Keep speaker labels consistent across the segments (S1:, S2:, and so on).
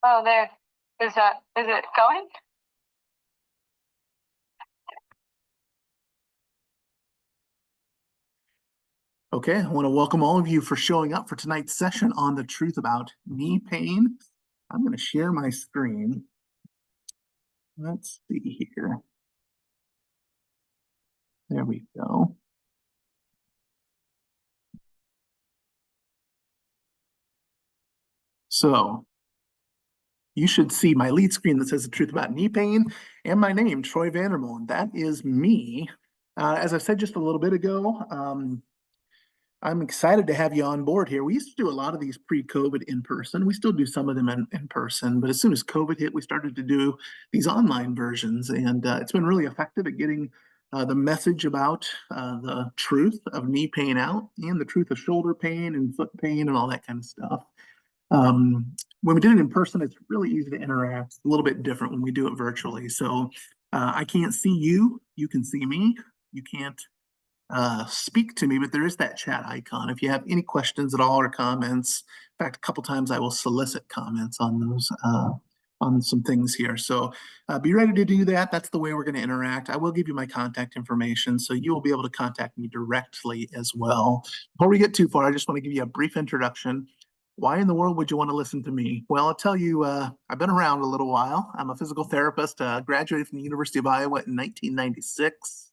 S1: Oh, there. Is it going?
S2: Okay, I want to welcome all of you for showing up for tonight's session on the truth about knee pain. I'm going to share my screen. Let's see here. There we go. So you should see my lead screen that says the truth about knee pain and my name, Troy Vandermolen, and that is me. As I said just a little bit ago, I'm excited to have you on board here. We used to do a lot of these pre-COVID in person. We still do some of them in person, but as soon as COVID hit, we started to do these online versions, and it's been really effective at getting the message about the truth of knee pain out and the truth of shoulder pain and foot pain and all that kind of stuff. When we do it in person, it's really easy to interact. A little bit different when we do it virtually. So I can't see you. You can see me. You can't speak to me, but there is that chat icon. If you have any questions at all or comments, in fact, a couple times I will solicit comments on those on some things here. So be ready to do that. That's the way we're going to interact. I will give you my contact information, so you will be able to contact me directly as well. Before we get too far, I just want to give you a brief introduction. Why in the world would you want to listen to me? Well, I'll tell you, I've been around a little while. I'm a physical therapist, graduated from the University of Iowa in 1996.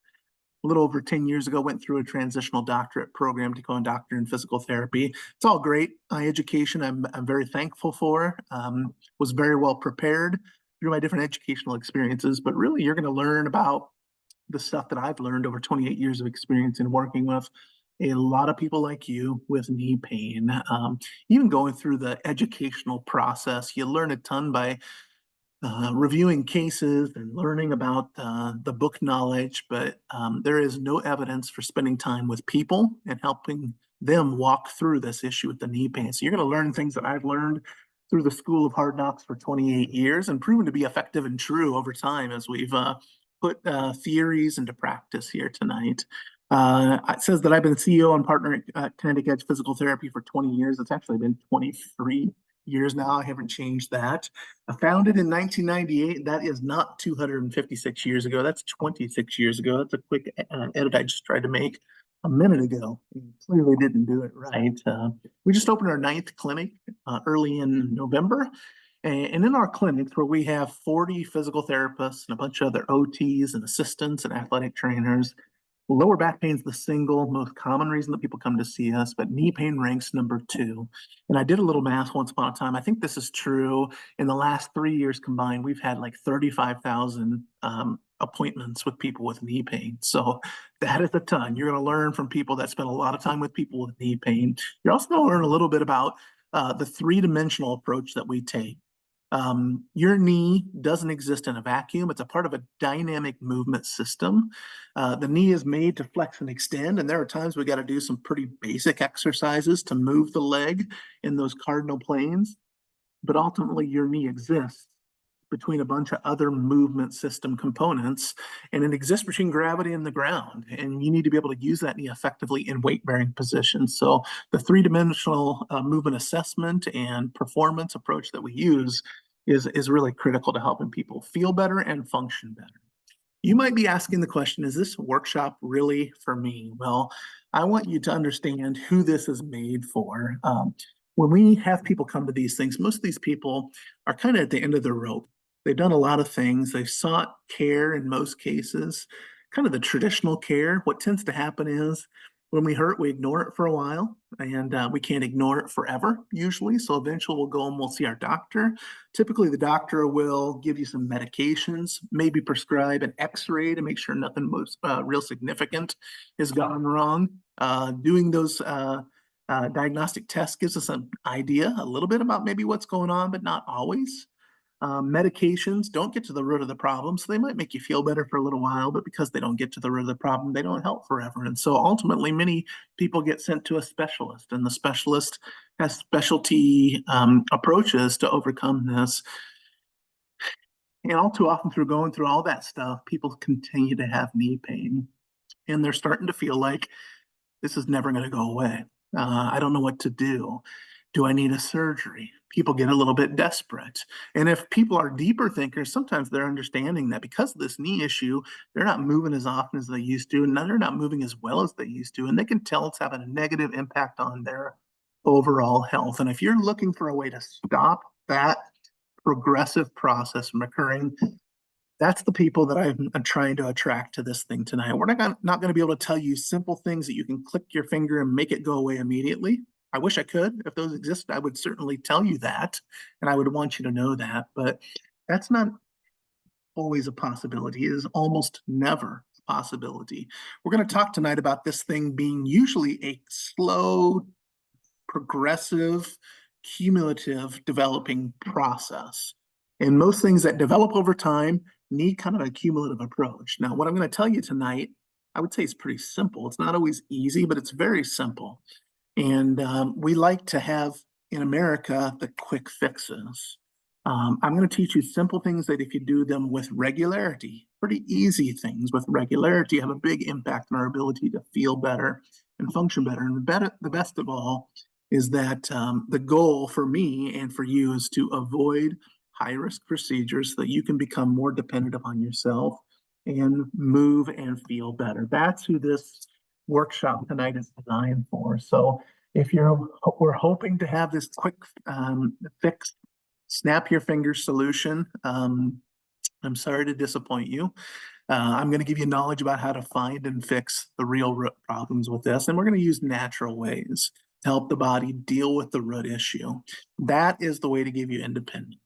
S2: A little over 10 years ago, went through a transitional doctorate program to become a doctor in physical therapy. It's all great. My education, I'm very thankful for. Was very well prepared through my different educational experiences, but really you're going to learn about the stuff that I've learned over 28 years of experience in working with a lot of people like you with knee pain. Even going through the educational process, you learn a ton by reviewing cases and learning about the book knowledge, but there is no evidence for spending time with people and helping them walk through this issue with the knee pain. So you're going to learn things that I've learned through the School of Hard Knocks for 28 years and proven to be effective and true over time as we've put theories into practice here tonight. It says that I've been CEO and partner at Kinetic Edge Physical Therapy for 20 years. It's actually been 23 years now. I haven't changed that. Founded in 1998. That is not 256 years ago. That's 26 years ago. That's a quick edit I just tried to make a minute ago. Clearly didn't do it right. We just opened our 9th clinic early in November. And in our clinics, where we have 40 physical therapists and a bunch of other OTs and assistants and athletic trainers, lower back pain is the single most common reason that people come to see us, but knee pain ranks number 2. And I did a little math once upon a time. I think this is true. In the last 3 years combined, we've had like 35,000 appointments with people with knee pain. So that is a ton. You're going to learn from people that spend a lot of time with people with knee pain. You're also going to learn a little bit about the 3-dimensional approach that we take. Your knee doesn't exist in a vacuum. It's a part of a dynamic movement system. The knee is made to flex and extend, and there are times we got to do some pretty basic exercises to move the leg in those cardinal planes. But ultimately, your knee exists between a bunch of other movement system components, and it exists between gravity and the ground. And you need to be able to use that knee effectively in weight-bearing positions. So the 3-dimensional movement assessment and performance approach that we use is really critical to helping people feel better and function better. You might be asking the question, is this workshop really for me? Well, I want you to understand who this is made for. When we have people come to these things, most of these people are kind of at the end of their rope. They've done a lot of things. They've sought care in most cases, kind of the traditional care. What tends to happen is when we hurt, we ignore it for a while, and we can't ignore it forever, usually. So eventually we'll go and we'll see our doctor. Typically, the doctor will give you some medications, maybe prescribe an x-ray to make sure nothing most real significant has gone wrong. Doing those diagnostic tests gives us an idea a little bit about maybe what's going on, but not always. Medications don't get to the root of the problem, so they might make you feel better for a little while, but because they don't get to the root of the problem, they don't help forever. And so ultimately, many people get sent to a specialist, and the specialist has specialty approaches to overcome this. And all too often, through going through all that stuff, people continue to have knee pain, and they're starting to feel like this is never going to go away. I don't know what to do. Do I need a surgery? people get a little bit desperate. And if people are deeper thinkers, sometimes they're understanding that because of this knee issue, they're not moving as often as they used to, and they're not moving as well as they used to, and they can tell it's having a negative impact on their overall health. And if you're looking for a way to stop that progressive process from occurring, that's the people that I'm trying to attract to this thing tonight. We're not going to be able to tell you simple things that you can click your finger and make it go away immediately. I wish I could. If those exist, I would certainly tell you that, and I would want you to know that, but that's not always a possibility. It is almost never a possibility. We're going to talk tonight about this thing being usually a slow, progressive, cumulative developing process. And most things that develop over time need kind of a cumulative approach. Now, what I'm going to tell you tonight, I would say it's pretty simple. It's not always easy, but it's very simple. And we like to have in America the quick fixes. I'm going to teach you simple things that if you do them with regularity, pretty easy things with regularity, have a big impact on our ability to feel better and function better. And the best of all is that the goal for me and for you is to avoid high-risk procedures so that you can become more dependent upon yourself and move and feel better. That's who this workshop tonight is designed for. So if we're hoping to have this quick fix, snap your fingers solution, I'm sorry to disappoint you. I'm going to give you knowledge about how to find and fix the real root problems with this. And we're going to use natural ways to help the body deal with the root issue. That is the way to give you independence.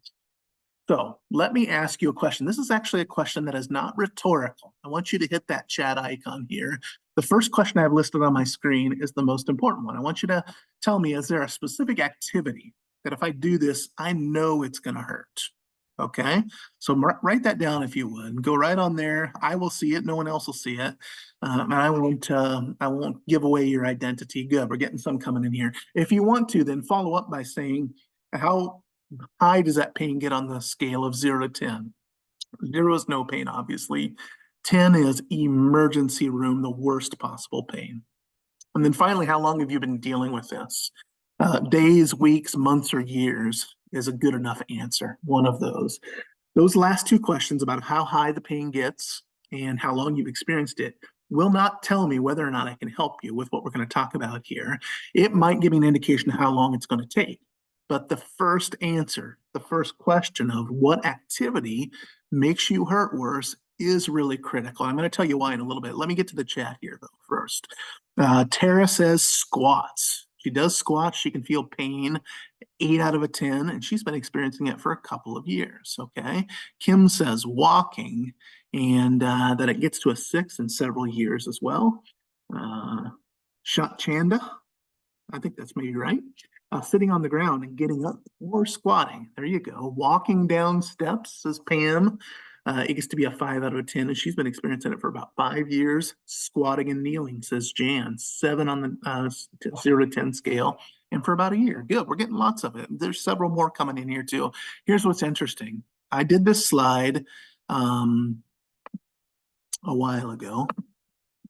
S2: So let me ask you a question. This is actually a question that is not rhetorical. I want you to hit that chat icon here. The first question I have listed on my screen is the most important one. I want you to tell me, is there a specific activity that if I do this, I know it's going to hurt? Okay, so write that down if you would. Go right on there. I will see it. No one else will see it. And I won't give away your identity. Good. We're getting some coming in here. If you want to, then follow up by saying, how high does that pain get on the scale of 0 to 10? 0 is no pain, obviously. 10 is emergency room, the worst possible pain. And then finally, how long have you been dealing with this? Days, weeks, months, or years is a good enough answer, one of those. Those last two questions about how high the pain gets and how long you've experienced it will not tell me whether or not I can help you with what we're going to talk about here. It might give me an indication of how long it's going to take. But the first answer, the first question of what activity makes you hurt worse is really critical. I'm going to tell you why in a little bit. Let me get to the chat here, though, first. Tara says squats. She does squats. She can feel pain 8 out of 10, and she's been experiencing it for a couple of years, okay? Kim says walking, and that it gets to a 6 in several years as well. Chanda, I think that's maybe right. Sitting on the ground and getting up or squatting. There you go. Walking down steps, says Pam. It gets to be a 5 out of 10, and she's been experiencing it for about 5 years. Squatting and kneeling, says Jan. 7 on the 0 to 10 scale, and for about a year. Good. We're getting lots of it. There's several more coming in here too. Here's what's interesting. I did this slide a while ago,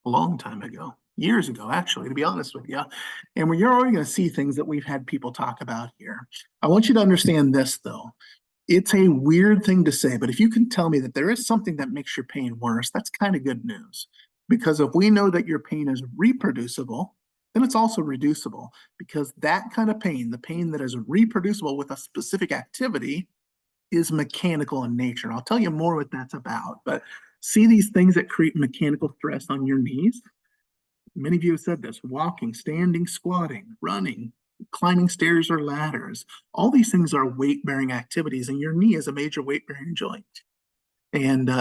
S2: a long time ago. Years ago, actually, to be honest with you. And you're already going to see things that we've had people talk about here. I want you to understand this, though. It's a weird thing to say, but if you can tell me that there is something that makes your pain worse, that's kind of good news. Because if we know that your pain is reproducible, then it's also reducible. Because that kind of pain, the pain that is reproducible with a specific activity, is mechanical in nature. I'll tell you more what that's about. But see these things that create mechanical stress on your knees? Many of you have said this: walking, standing, squatting, running, climbing stairs or ladders. All these things are weight-bearing activities, and your knee is a major weight-bearing joint. And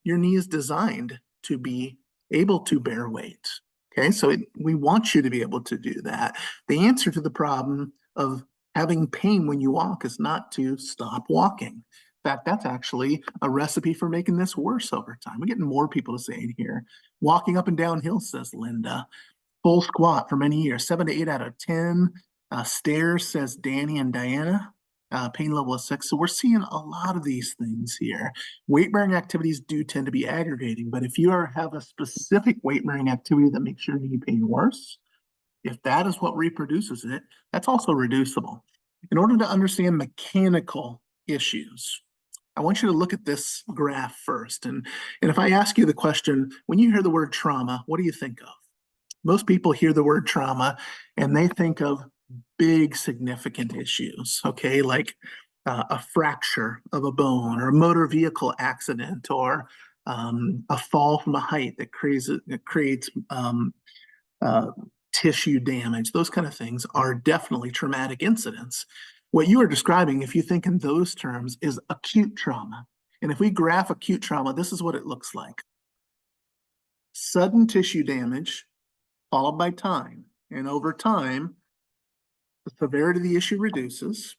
S2: your knee is designed to be able to bear weight. Okay, so we want you to be able to do that. The answer to the problem of having pain when you walk is not to stop walking. In fact, that's actually a recipe for making this worse over time. We're getting more people to say it here. Walking up and down hills, says Linda. Full squat for many years, 7 to 8 out of 10. Stairs, says Danny and Diana. Pain level is 6. So we're seeing a lot of these things here. Weight-bearing activities do tend to be aggregating, but if you have a specific weight-bearing activity that makes your knee pain worse, if that is what reproduces it, that's also reducible. In order to understand mechanical issues, I want you to look at this graph first. And if I ask you the question, when you hear the word trauma, what do you think of? Most people hear the word trauma and they think of big significant issues, okay, like a fracture of a bone or a motor vehicle accident or a fall from a height that creates uh, tissue damage. Those kind of things are definitely traumatic incidents. What you are describing, if you think in those terms, is acute trauma. And if we graph acute trauma, this is what it looks like. Sudden tissue damage followed by time. And over time, the severity of the issue reduces.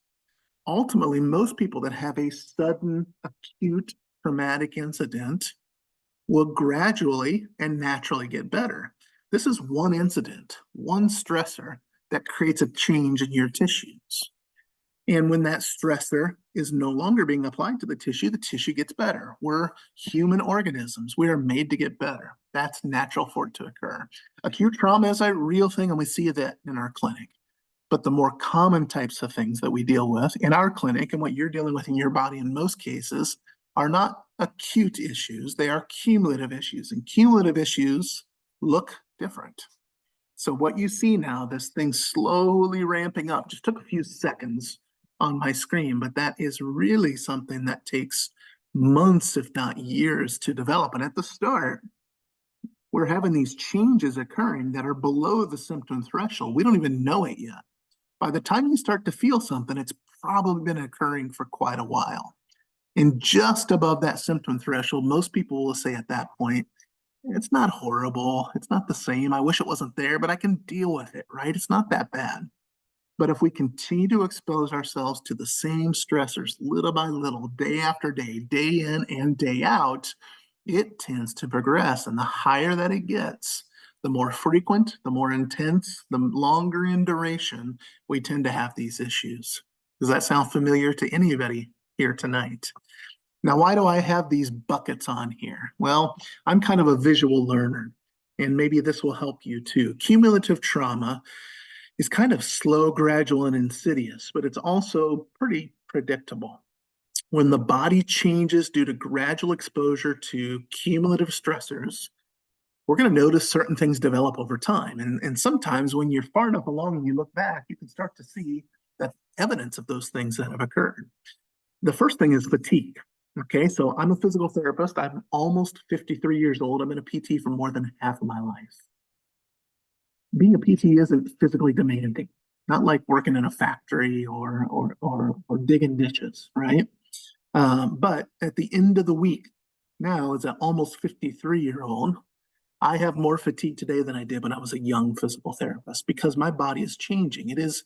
S2: Ultimately, most people that have a sudden acute traumatic incident will gradually and naturally get better. This is one incident, one stressor that creates a change in your tissues. And when that stressor is no longer being applied to the tissue gets better. We're human organisms. We are made to get better. That's natural for it to occur. Acute trauma is a real thing, and we see that in our clinic. But the more common types of things that we deal with in our clinic and what you're dealing with in your body in most cases are not acute issues. They are cumulative issues, and cumulative issues look different. So what you see now, this thing slowly ramping up, just took a few seconds on my screen, but that is really something that takes months, if not years, to develop. And at the start, we're having these changes occurring that are below the symptom threshold. We don't even know it yet. By the time you start to feel something, it's probably been occurring for quite a while. And just above that symptom threshold, most people will say at that point, it's not horrible. It's not the same. I wish it wasn't there, but I can deal with it, right? It's not that bad. But if we continue to expose ourselves to the same stressors little by little, day after day, day in and day out, it tends to progress. And the higher that it gets, the more frequent, the more intense, the longer in duration, we tend to have these issues. Does that sound familiar to anybody here tonight? Now, why do I have these buckets on here? Well, I'm kind of a visual learner, and maybe this will help you too. Cumulative trauma is kind of slow, gradual, and insidious, but it's also pretty predictable. When the body changes due to gradual exposure to cumulative stressors, we're going to notice certain things develop over time. And sometimes when you're far enough along and you look back, you can start to see that evidence of those things that have occurred. The first thing is fatigue. Okay, so I'm a physical therapist. I'm almost 53 years old. I've been a PT for more than half of my life. Being a PT isn't physically demanding, not like working in a factory or digging ditches, right? But at the end of the week, now as an almost 53-year-old, I have more fatigue today than I did when I was a young physical therapist because my body is changing. It is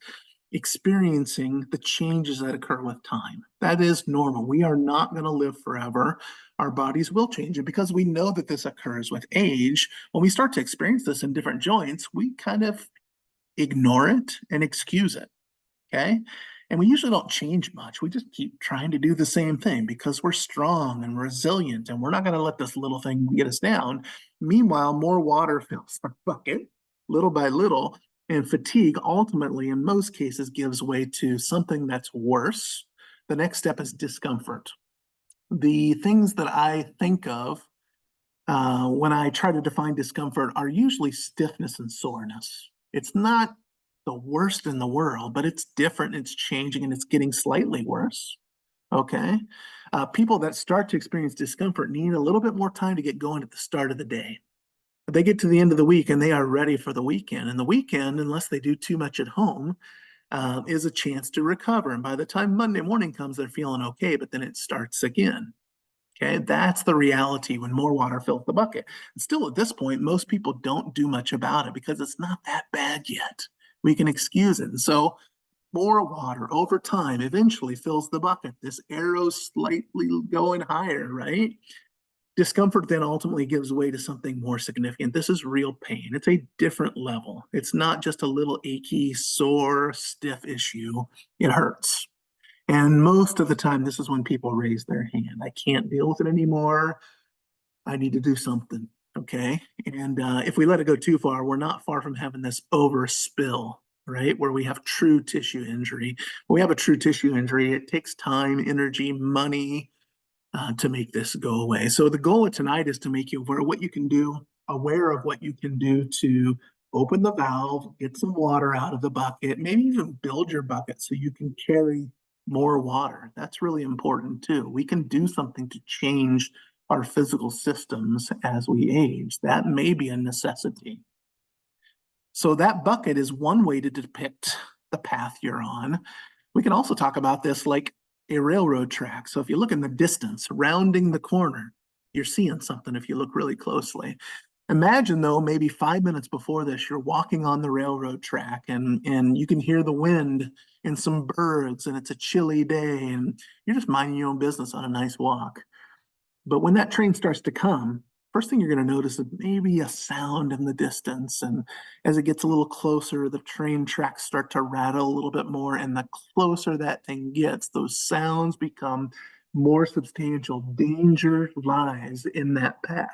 S2: experiencing the changes that occur with time. That is normal. We are not going to live forever. Our bodies will change. And because we know that this occurs with age, when we start to experience this in different joints, we kind of ignore it and excuse it. Okay. And we usually don't change much. We just keep trying to do the same thing because we're strong and resilient and we're not going to let this little thing get us down. Meanwhile, more water fills our bucket little by little. And fatigue ultimately, in most cases, gives way to something that's worse. The next step is discomfort. The things that I think of when I try to define discomfort are usually stiffness and soreness. It's not the worst in the world, but it's different, it's changing, and it's getting slightly worse. Okay. People that start to experience discomfort need a little bit more time to get going at the start of the day. They get to the end of the week and they are ready for the weekend. And the weekend, unless they do too much at home, is a chance to recover. And by the time Monday morning comes, they're feeling okay, but then it starts again. Okay, that's the reality when more water fills the bucket. And still at this point, most people don't do much about it because it's not that bad yet. We can excuse it. And so more water over time eventually fills the bucket. This arrow slightly going higher, right? Discomfort then ultimately gives way to something more significant. This is real pain. It's a different level. It's not just a little achy, sore, stiff issue. It hurts. And most of the time, this is when people raise their hand. I can't deal with it anymore. I need to do something. Okay. And if we let it go too far, we're not far from having this overspill right? Where we have true tissue injury. When we have a true tissue injury, it takes time, energy, money to make this go away. So the goal of tonight is to make you aware of what you can do, aware of what you can do to open the valve, get some water out of the bucket, maybe even build your bucket so you can carry more water. That's really important too. We can do something to change our physical systems as we age. That may be a necessity. So that bucket is one way to depict the path you're on. We can also talk about this like a railroad track. So if you look in the distance, rounding the corner, you're seeing something if you look really closely. Imagine though, maybe 5 minutes before this, you're walking on the railroad track and you can hear the wind and some birds and it's a chilly day and you're just minding your own business on a nice walk. But when that train starts to come, first thing you're going to notice is maybe a sound in the distance. And as it gets a little closer, the train tracks start to rattle a little bit more. And the closer that thing gets, those sounds become more substantial. Danger lies in that path.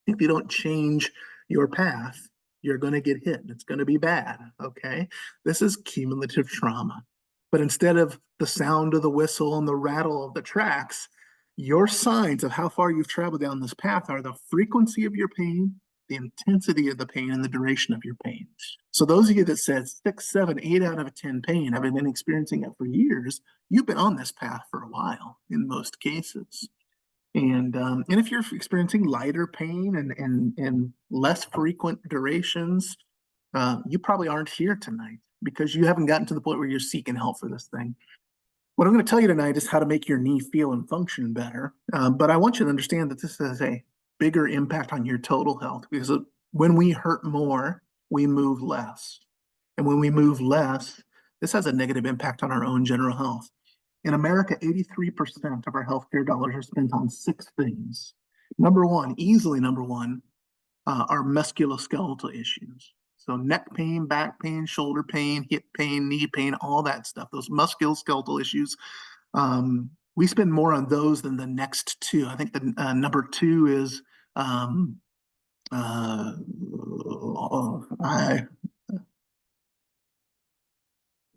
S2: If you don't change your path, you're going to get hit. It's going to be bad. Okay. This is cumulative trauma. But instead of the sound of the whistle and the rattle of the tracks, your signs of how far you've traveled down this path are the frequency of your pain, the intensity of the pain, and the duration of your pain. So those of you that said 6, 7, 8 out of 10 pain, I've been experiencing it for years, you've been on this path for a while in most cases. And if you're experiencing lighter pain and less frequent durations, you probably aren't here tonight because you haven't gotten to the point where you're seeking help for this thing. What I'm going to tell you tonight is how to make your knee feel and function better. But I want you to understand that this has a bigger impact on your total health because when we hurt more, we move less. And when we move less, this has a negative impact on our own general health. In America, 83% of our healthcare dollars are spent on 6 things. Number one, easily number one, are musculoskeletal issues. So neck pain, back pain, shoulder pain, hip pain, knee pain, all that stuff, those musculoskeletal issues. We spend more on those than the next 2. I think the number 2 is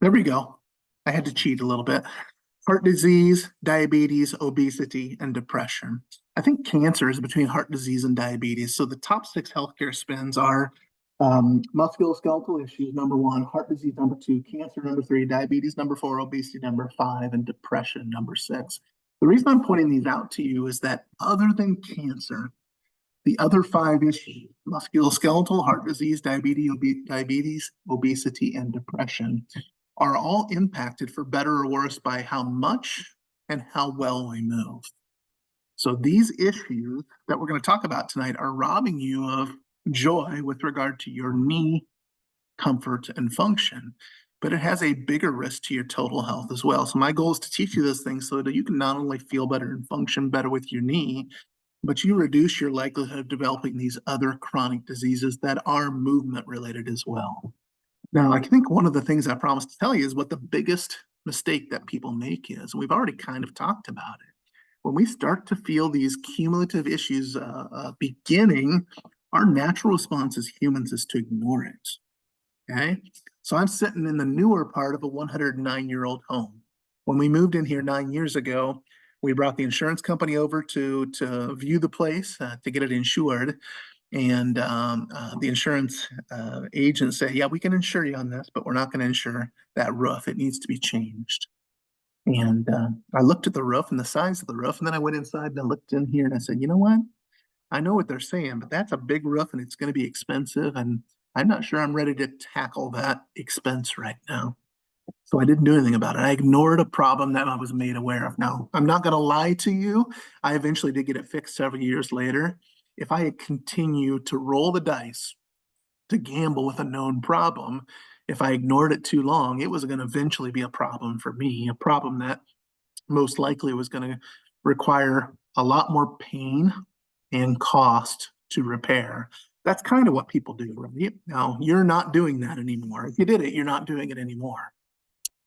S2: there we go. I had to cheat a little bit. Heart disease, diabetes, obesity, and depression. I think cancer is between heart disease and diabetes. So the top 6 healthcare spends are musculoskeletal issues, number 1, heart disease, number 2, cancer, number 3, diabetes, number 4, obesity, number 5, and depression, number 6. The reason I'm pointing these out to you is that other than cancer, the other 5 issues, musculoskeletal, heart disease, diabetes, obesity, and depression, are all impacted for better or worse by how much and how well we move. So these issues that we're going to talk about tonight are robbing you of joy with regard to your knee comfort and function, but it has a bigger risk to your total health as well. So my goal is to teach you those things so that you can not only feel better and function better with your knee, but you reduce your likelihood of developing these other chronic diseases that are movement related as well. Now, I think one of the things I promised to tell you is what the biggest mistake that people make is. We've already kind of talked about it. When we start to feel these cumulative issues beginning, our natural response as humans is to ignore it. Okay? So I'm sitting in the newer part of a 109-year-old home. When we moved in here 9 years ago, we brought the insurance company over to view the place, to get it insured. And the insurance agent said, yeah, we can insure you on this, but we're not going to insure that roof. It needs to be changed. And I looked at the roof and the size of the roof, and then I went inside and I looked in here and I said, you know what? I know what they're saying, but that's a big roof and it's going to be expensive. And I'm not sure I'm ready to tackle that expense right now. So I didn't do anything about it. I ignored a problem that I was made aware of. Now, I'm not going to lie to you. I eventually did get it fixed several years later. If I had continued to roll the dice, to gamble with a known problem, if I ignored it too long, it was going to eventually be a problem for me, a problem that most likely was going to require a lot more pain and cost to repair. That's kind of what people do, right? Now, you're not doing that anymore. If you did it, you're not doing it anymore.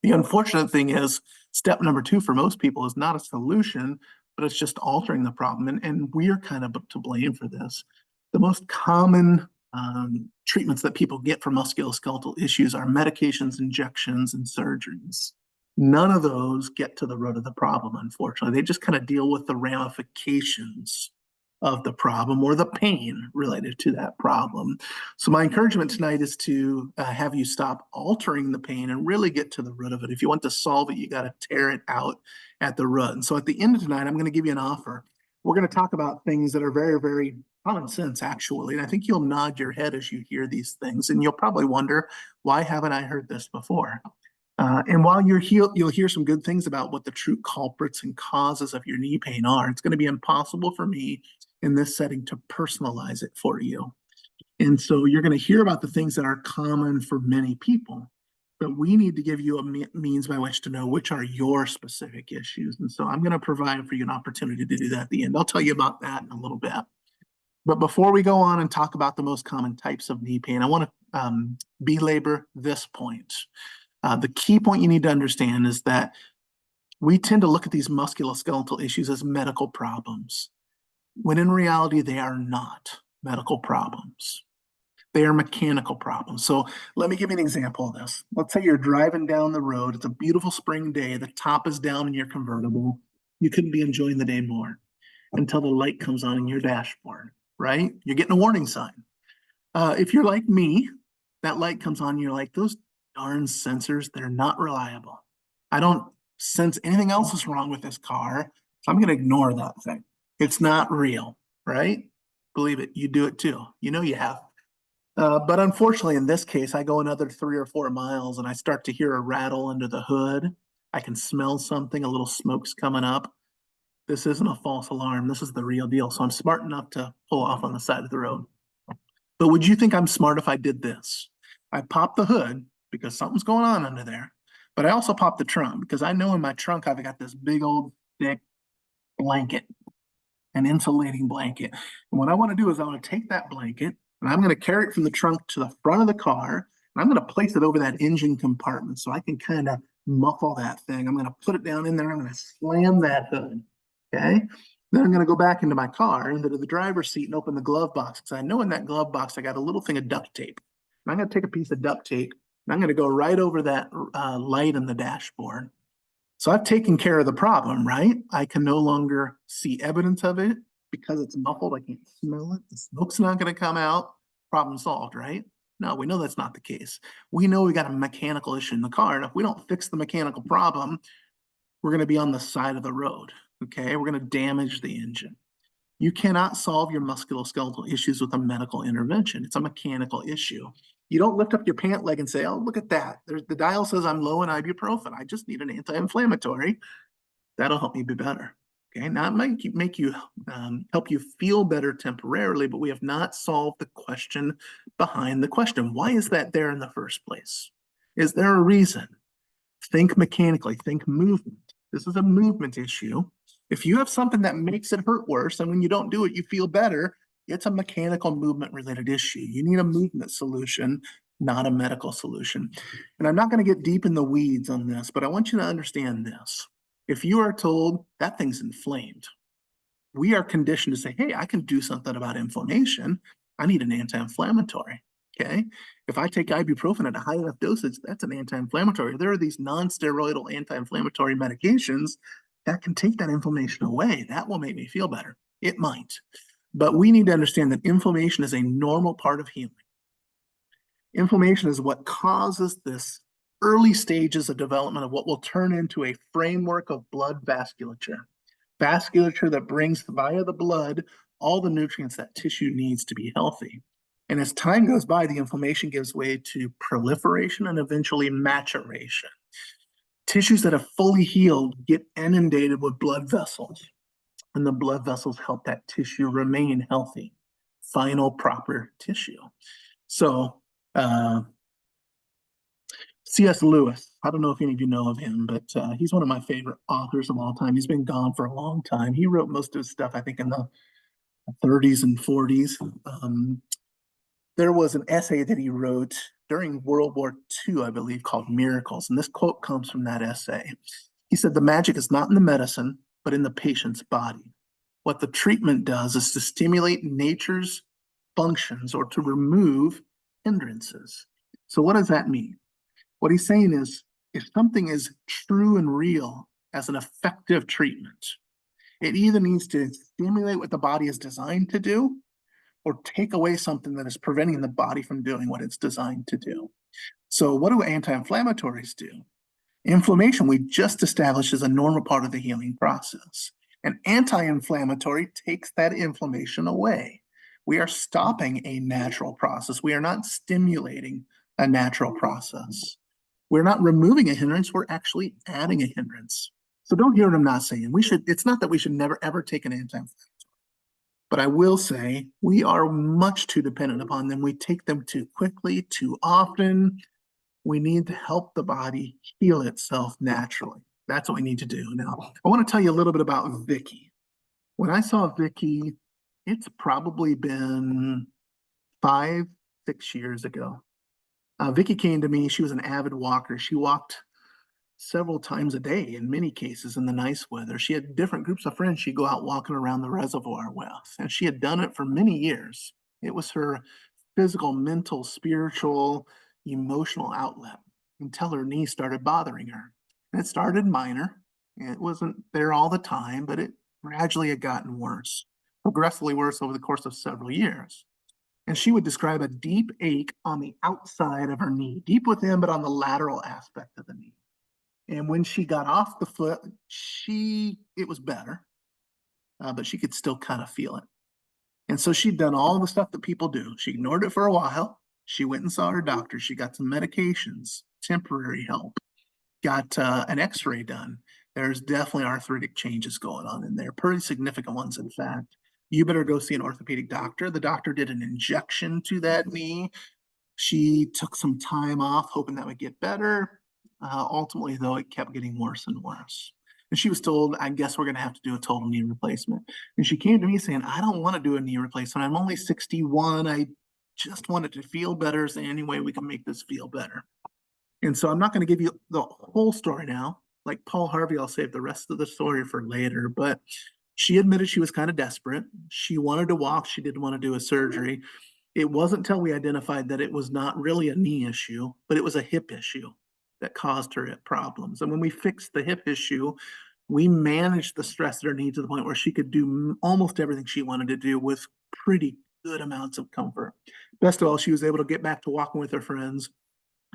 S2: The unfortunate thing is step number 2 for most people is not a solution, but it's just altering the problem. And we are kind of to blame for this. The most common treatments that people get for musculoskeletal issues are medications, injections, and surgeries. None of those get to the root of the problem, unfortunately. They just kind of deal with the ramifications of the problem or the pain related to that problem. So my encouragement tonight is to have you stop altering the pain and really get to the root of it. If you want to solve it, you got to tear it out at the root. And so at the end of tonight, I'm going to give you an offer. We're going to talk about things that are very, very common sense, actually. And I think you'll nod your head as you hear these things, and you'll probably wonder, why haven't I heard this before? And while you'll hear some good things about what the true culprits and causes of your knee pain are, it's going to be impossible for me in this setting to personalize it for you. And so you're going to hear about the things that are common for many people, but we need to give you a means by which to know which are your specific issues. And so I'm going to provide for you an opportunity to do that at the end. I'll tell you about that in a little bit. But before we go on and talk about the most common types of knee pain, I want to belabor this point. The key point you need to understand is that we tend to look at these musculoskeletal issues as medical problems, when in reality, they are not medical problems. They are mechanical problems. So let me give you an example of this. Let's say you're driving down the road. It's a beautiful spring day. The top is down in your convertible. You couldn't be enjoying the day more until the light comes on in your dashboard, right? You're getting a warning sign. If you're like me, that light comes on and you're like, those darn sensors, they're not reliable. I don't sense anything else is wrong with this car, so I'm going to ignore that thing. It's not real, right? Believe it, you do it too. You know you have. But unfortunately, in this case, I go another 3 or 4 miles and I start to hear a rattle under the hood. I can smell something, a little smoke's coming up. This isn't a false alarm. This is the real deal. So I'm smart enough to pull off on the side of the road. But would you think I'm smart if I did this? I pop the hood because something's going on under there. But I also pop the trunk because I know in my trunk I've got this big old thick blanket, an insulating blanket. And what I want to do is I want to take that blanket and I'm going to carry it from the trunk to the front of the car. And I'm going to place it over that engine compartment so I can kind of muffle that thing. I'm going to put it down in there. I'm going to slam that hood. Okay. Then I'm going to go back into my car, into the driver's seat, and open the glove box because I know in that glove box I got a little thing of duct tape. And I'm going to take a piece of duct tape and I'm going to go right over that light in the dashboard. So I've taken care of the problem, right? I can no longer see evidence of it because it's muffled. I can't smell it. The smoke's not going to come out. Problem solved, right? No, we know that's not the case. We know we got a mechanical issue in the car. And if we don't fix the mechanical problem, we're going to be on the side of the road. Okay, we're going to damage the engine. You cannot solve your musculoskeletal issues with a medical intervention. It's a mechanical issue. You don't lift up your pant leg and say, oh, look at that. The dial says I'm low in ibuprofen. I just need an anti-inflammatory. That'll help me be better. Okay, now it might make you help you feel better temporarily, but we have not solved the question behind the question. Why is that there in the first place? Is there a reason? Think mechanically, think movement. This is a movement issue. If you have something that makes it hurt worse, and when you don't do it, you feel better, it's a mechanical movement related issue. You need a movement solution, not a medical solution. And I'm not going to get deep in the weeds on this, but I want you to understand this. If you are told that thing's inflamed, we are conditioned to say, hey, I can do something about inflammation. I need an anti-inflammatory. Okay. If I take ibuprofen at a high enough dosage, that's an anti-inflammatory. There are these non-steroidal anti-inflammatory medications that can take that inflammation away. That will make me feel better. It might. But we need to understand that inflammation is a normal part of healing. Inflammation is what causes this early stages of development of what will turn into a framework of blood vasculature. Vasculature that brings via the blood all the nutrients that tissue needs to be healthy. And as time goes by, the inflammation gives way to proliferation and eventually maturation. Tissues that have fully healed get inundated with blood vessels, and the blood vessels help that tissue remain healthy, final proper tissue. So C.S. Lewis, I don't know if any of you know of him, but he's one of my favorite authors of all time. He's been gone for a long time. He wrote most of his stuff, I think, in the 30s and 40s. There was an essay that he wrote during World War II, I believe, called Miracles. And this quote comes from that essay. He said, the magic is not in the medicine, but in the patient's body. What the treatment does is to stimulate nature's functions or to remove hindrances. So what does that mean? What he's saying is, if something is true and real as an effective treatment, it either needs to stimulate what the body is designed to do or take away something that is preventing the body from doing what it's designed to do. So what do anti-inflammatories do? Inflammation, we just established, is a normal part of the healing process. An anti-inflammatory takes that inflammation away. We are stopping a natural process. We are not stimulating a natural process. We're not removing a hindrance, we're actually adding a hindrance. So don't hear what I'm not saying. It's not that we should never ever take an anti-inflammatory. But I will say we are much too dependent upon them. We take them too quickly, too often. We need to help the body heal itself naturally. That's what we need to do. Now, I want to tell you a little bit about Vicky. When I saw Vicky, it's probably been 5, 6 years ago. Vicky came to me. She was an avid walker. She walked several times a day in many cases in the nice weather. She had different groups of friends she'd go out walking around the reservoir with, and she had done it for many years. It was her physical, mental, spiritual, emotional outlet until her knee started bothering her. And it started minor. It wasn't there all the time, but it gradually had gotten worse, progressively worse over the course of several years. And she would describe a deep ache on the outside of her knee, deep within, but on the lateral aspect of the knee. And when she got off the foot, it was better, but she could still kind of feel it. And so she'd done all the stuff that people do. She ignored it for a while. She went and saw her doctor. She got some medications, temporary help, got an x-ray done. There's definitely arthritic changes going on in there, pretty significant ones, in fact. You better go see an orthopedic doctor. The doctor did an injection to that knee. She took some time off, hoping that would get better. Ultimately, though, it kept getting worse and worse. And she was told, I guess we're going to have to do a total knee replacement. And she came to me saying, I don't want to do a knee replacement. I'm only 61. I just wanted to feel better. Is there any way we can make this feel better? And so I'm not going to give you the whole story now. Like Paul Harvey, I'll save the rest of the story for later. But she admitted she was kind of desperate. She wanted to walk. She didn't want to do a surgery. It wasn't until we identified that it was not really a knee issue, but it was a hip issue that caused her hip problems. And when we fixed the hip issue, we managed the stress at her knee to the point where she could do almost everything she wanted to do with pretty good amounts of comfort. Best of all, she was able to get back to walking with her friends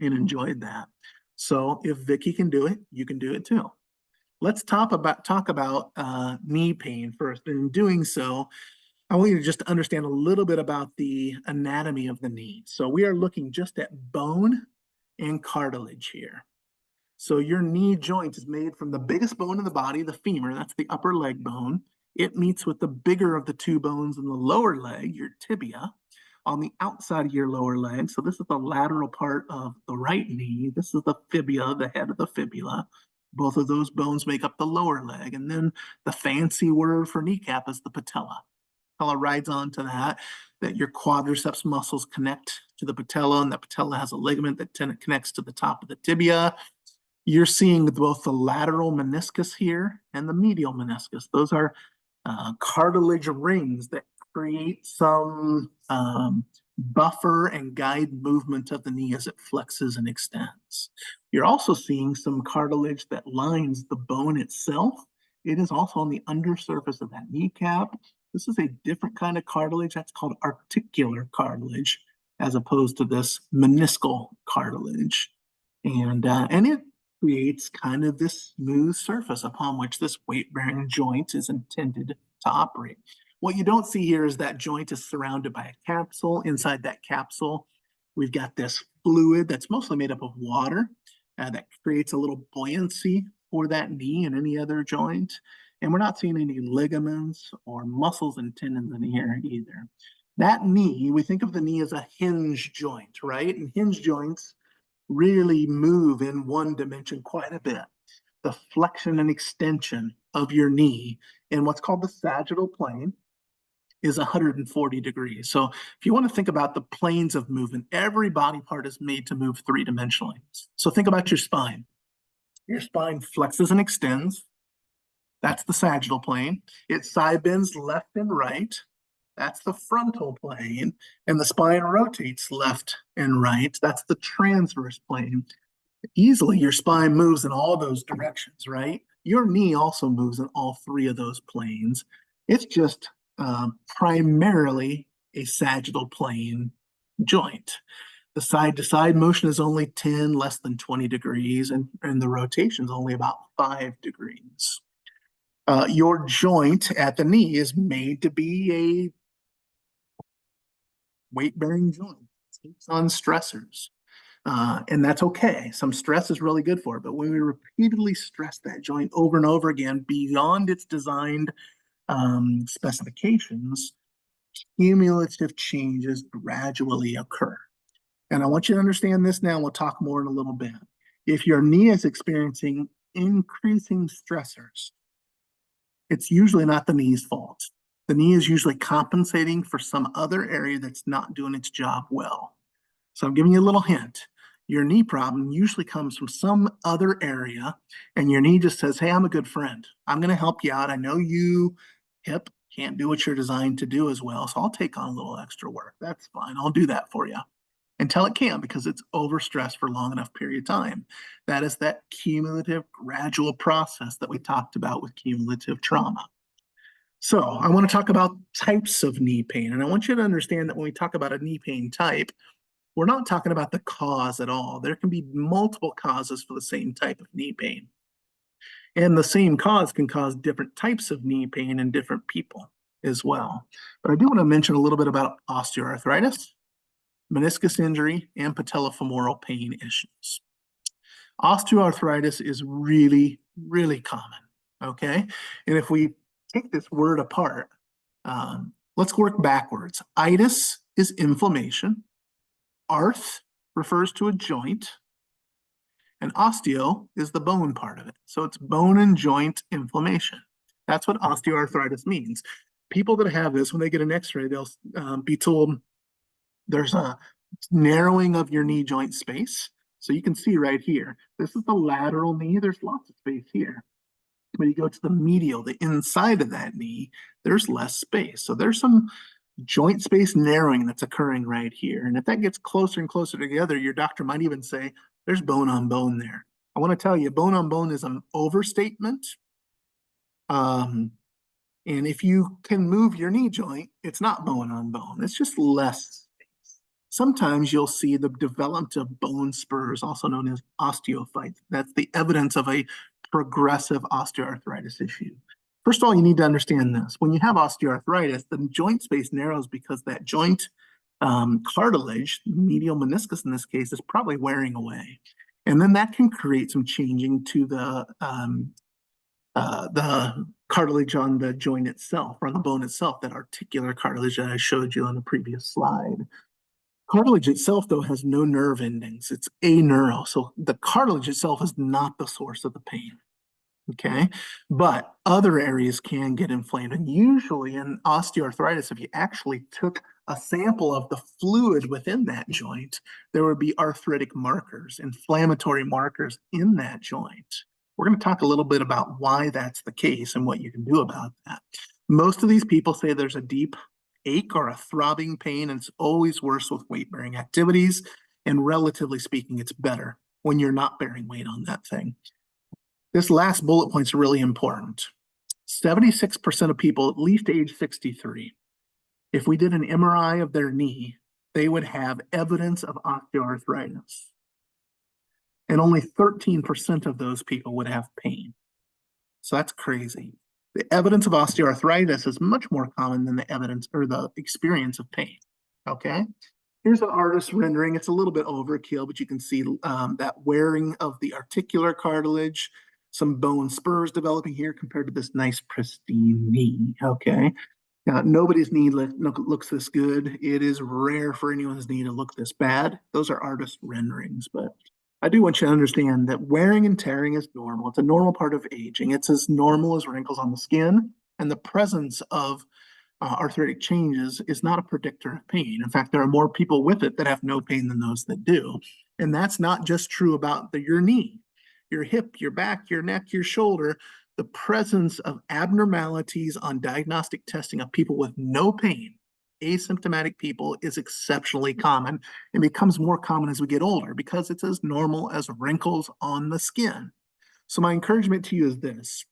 S2: and enjoyed that. So if Vicky can do it, you can do it too. Let's talk about knee pain first. And in doing so, I want you to just understand a little bit about the anatomy of the knee. So we are looking just at bone and cartilage here. So your knee joint is made from the biggest bone in the body, the femur, that's the upper leg bone. It meets with the bigger of the two bones in the lower leg, your tibia, on the outside of your lower leg. So this is the lateral part of the right knee. This is the fibula, the head of the fibula. Both of those bones make up the lower leg. And then the fancy word for kneecap is the patella. Patella rides on to that your quadriceps muscles connect to the patella, and the patella has a ligament that connects to the top of the tibia. You're seeing both the lateral meniscus here and the medial meniscus. Those are cartilage rings that create some buffer and guide movement of the knee as it flexes and extends. You're also seeing some cartilage that lines the bone itself. It is also on the undersurface of that kneecap. This is a different kind of cartilage. That's called articular cartilage, as opposed to this meniscal cartilage. And it creates kind of this smooth surface upon which this weight-bearing joint is intended to operate. What you don't see here is that joint is surrounded by a capsule. Inside that capsule, we've got this fluid that's mostly made up of water that creates a little buoyancy for that knee and any other joint. And we're not seeing any ligaments or muscles and tendons in here either. That knee, we think of the knee as a hinge joint, right? And hinge joints really move in one dimension quite a bit. The flexion and extension of your knee in what's called the sagittal plane is 140 degrees. So if you want to think about the planes of movement, every body part is made to move three-dimensionally. So think about your spine. Your spine flexes and extends. That's the sagittal plane. It side bends left and right. That's the frontal plane, and the spine rotates left and right. That's the transverse plane. Easily, your spine moves in all those directions, right? Your knee also moves in all three of those planes. It's just primarily a sagittal plane joint. The side to side motion is only 10, less than 20 degrees, and the rotation is only about 5 degrees. Your joint at the knee is made to be a weight-bearing joint. It takes on stressors. And that's okay. Some stress is really good for it. But when we repeatedly stress that joint over and over again beyond its designed specifications, cumulative changes gradually occur. And I want you to understand this now. We'll talk more in a little bit. If your knee is experiencing increasing stressors, it's usually not the knee's fault. The knee is usually compensating for some other area that's not doing its job well. So I'm giving you a little hint. Your knee problem usually comes from some other area, and your knee just says, hey, I'm a good friend. I'm going to help you out. I know you, hip, can't do what you're designed to do as well, so I'll take on a little extra work. That's fine. I'll do that for you until it can't because it's overstressed for a long enough period of time. That is that cumulative gradual process that we talked about with cumulative trauma. So I want to talk about types of knee pain, and I want you to understand that when we talk about a knee pain type, we're not talking about the cause at all. There can be multiple causes for the same type of knee pain. And the same cause can cause different types of knee pain in different people as well. But I do want to mention a little bit about osteoarthritis, meniscus injury, and patellofemoral pain issues. Osteoarthritis is really, really common, okay? And if we take this word apart, let's work backwards. Itis is inflammation. Arth refers to a joint, and osteo is the bone part of it. So it's bone and joint inflammation. That's what osteoarthritis means. People that have this, when they get an x-ray, they'll be told there's a narrowing of your knee joint space. So you can see right here, this is the lateral knee. There's lots of space here. When you go to the medial, the inside of that knee, there's less space. So there's some joint space narrowing that's occurring right here. And if that gets closer and closer together, your doctor might even say, there's bone on bone there. I want to tell you, bone on bone is an overstatement. And if you can move your knee joint, it's not bone on bone. It's just less space. Sometimes you'll see the development of bone spurs, also known as osteophytes. That's the evidence of a progressive osteoarthritis issue. First of all, you need to understand this. When you have osteoarthritis, the joint space narrows because that joint cartilage, medial meniscus in this case, is probably wearing away. And then that can create some changing to the cartilage on the joint itself, or on the bone itself, that articular cartilage that I showed you on the previous slide. Cartilage itself, though, has no nerve endings. It's aneural. So the cartilage itself is not the source of the pain. Okay, but other areas can get inflamed. And usually in osteoarthritis, if you actually took a sample of the fluid within that joint, there would be arthritic markers, inflammatory markers in that joint. We're going to talk a little bit about why that's the case and what you can do about that. Most of these people say there's a deep ache or a throbbing pain, and it's always worse with weight-bearing activities. And relatively speaking, it's better when you're not bearing weight on that thing. This last bullet point is really important. 76% of people at least age 63, if we did an MRI of their knee, they would have evidence of osteoarthritis. And only 13% of those people would have pain. So that's crazy. The evidence of osteoarthritis is much more common than the evidence or the experience of pain, okay? Here's an artist's rendering. It's a little bit overkill, but you can see that wearing of the articular cartilage, some bone spurs developing here compared to this nice pristine knee, okay? Now, nobody's knee looks this good. It is rare for anyone's knee to look this bad. Those are artist renderings, but I do want you to understand that wearing and tearing is normal. It's a normal part of aging. It's as normal as wrinkles on the skin, and the presence of arthritic changes is not a predictor of pain. In fact, there are more people with it that have no pain than those that do. And that's not just true about your knee, your hip, your back, your neck, your shoulder. The presence of abnormalities on diagnostic testing of people with no pain asymptomatic people is exceptionally common and becomes more common as we get older because it's as normal as wrinkles on the skin. So my encouragement to you is this: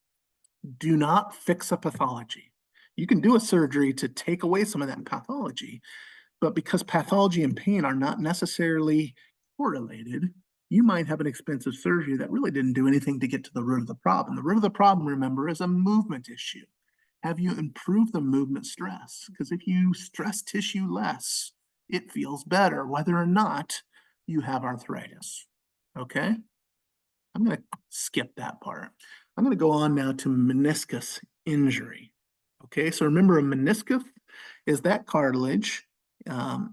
S2: do not fix a pathology. You can do a surgery to take away some of that pathology, but because pathology and pain are not necessarily correlated, you might have an expensive surgery that really didn't do anything to get to the root of the problem. The root of the problem, remember, is a movement issue. Have you improved the movement stress? Because if you stress tissue less, it feels better, whether or not you have arthritis. Okay? I'm going to skip that part. I'm going to go on now to meniscus injury. Okay, so remember, a meniscus is that cartilage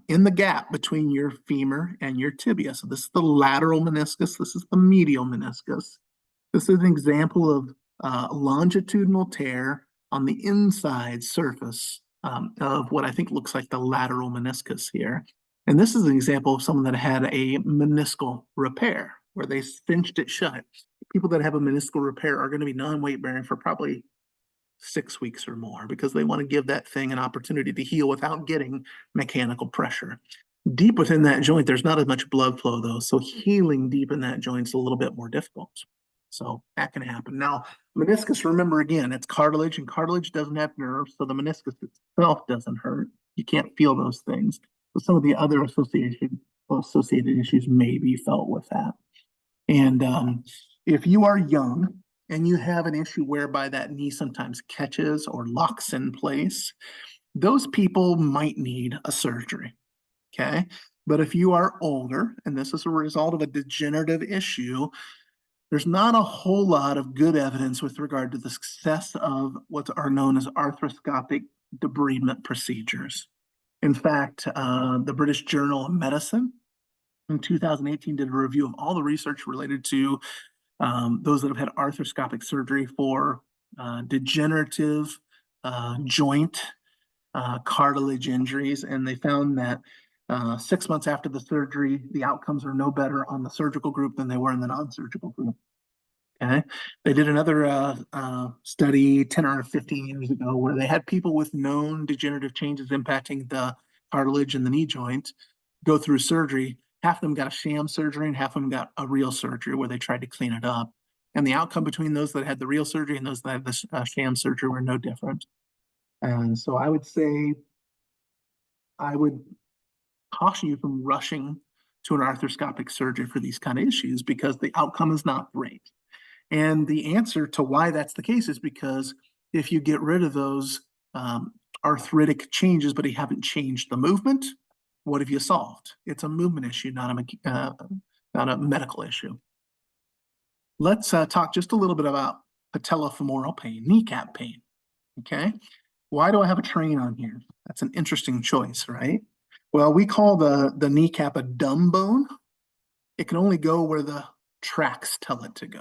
S2: in the gap between your femur and your tibia. So this is the lateral meniscus. This is the medial meniscus. This is an example of longitudinal tear on the inside surface of what I think looks like the lateral meniscus here. And this is an example of someone that had a meniscal repair where they cinched it shut. People that have a meniscal repair are going to be non-weight bearing for probably 6 weeks or more because they want to give that thing an opportunity to heal without getting mechanical pressure. Deep within that joint, there's not as much blood flow though, so healing deep in that joint is a little bit more difficult. So that can happen. Now, meniscus, remember again, it's cartilage, and cartilage doesn't have nerves, so the meniscus itself doesn't hurt. You can't feel those things. But some of the other associated issues may be felt with that. And if you are young and you have an issue whereby that knee sometimes catches or locks in place, those people might need a surgery. Okay. But if you are older and this is a result of a degenerative issue, there's not a whole lot of good evidence with regard to the success of what are known as arthroscopic debridement procedures. In fact, the British Journal of Medicine in 2018 did a review of all the research related to those that have had arthroscopic surgery for degenerative joint cartilage injuries, and they found that 6 months after the surgery, the outcomes are no better on the surgical group than they were in the non-surgical group. Okay, they did another study 10 or 15 years ago where they had people with known degenerative changes impacting the cartilage in the knee joint go through surgery. Half of them got a sham surgery and half of them got a real surgery where they tried to clean it up. And the outcome between those that had the real surgery and those that had the sham surgery were no different. And so I would say, I would caution you from rushing to an arthroscopic surgery for these kind of issues because the outcome is not great. And the answer to why that's the case is because if you get rid of those arthritic changes, but you haven't changed the movement, what have you solved? It's a movement issue, not a medical issue. Let's talk just a little bit about patellofemoral pain, kneecap pain. Okay, why do I have a train on here? That's an interesting choice, right? Well, we call the kneecap a dumb bone. It can only go where the tracks tell it to go,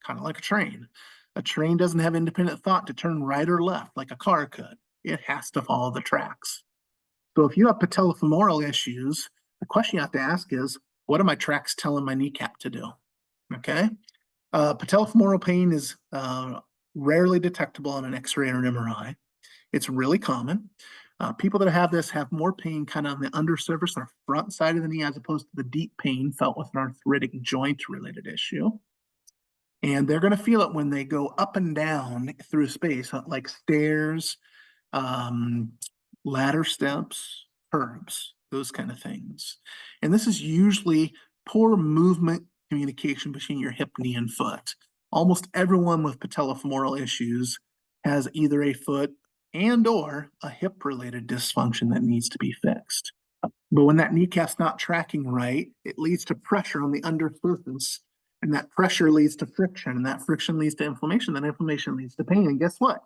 S2: kind of like a train. A train doesn't have independent thought to turn right or left like a car could. It has to follow the tracks. So if you have patellofemoral issues, the question you have to ask is, what are my tracks telling my kneecap to do? Okay. Patellofemoral pain is rarely detectable on an X-ray or an MRI. It's really common. People that have this have more pain kind of on the undersurface or front side of the knee as opposed to the deep pain felt with an arthritic joint-related issue. And they're going to feel it when they go up and down through space, like stairs, ladder steps, curbs, those kind of things. And this is usually poor movement communication between your hip, knee, and foot. Almost everyone with patellofemoral issues has either a foot and or a hip-related dysfunction that needs to be fixed. But when that kneecap's not tracking right, it leads to pressure on the undersurface, and that pressure leads to friction, and that friction leads to inflammation, that inflammation leads to pain. And guess what?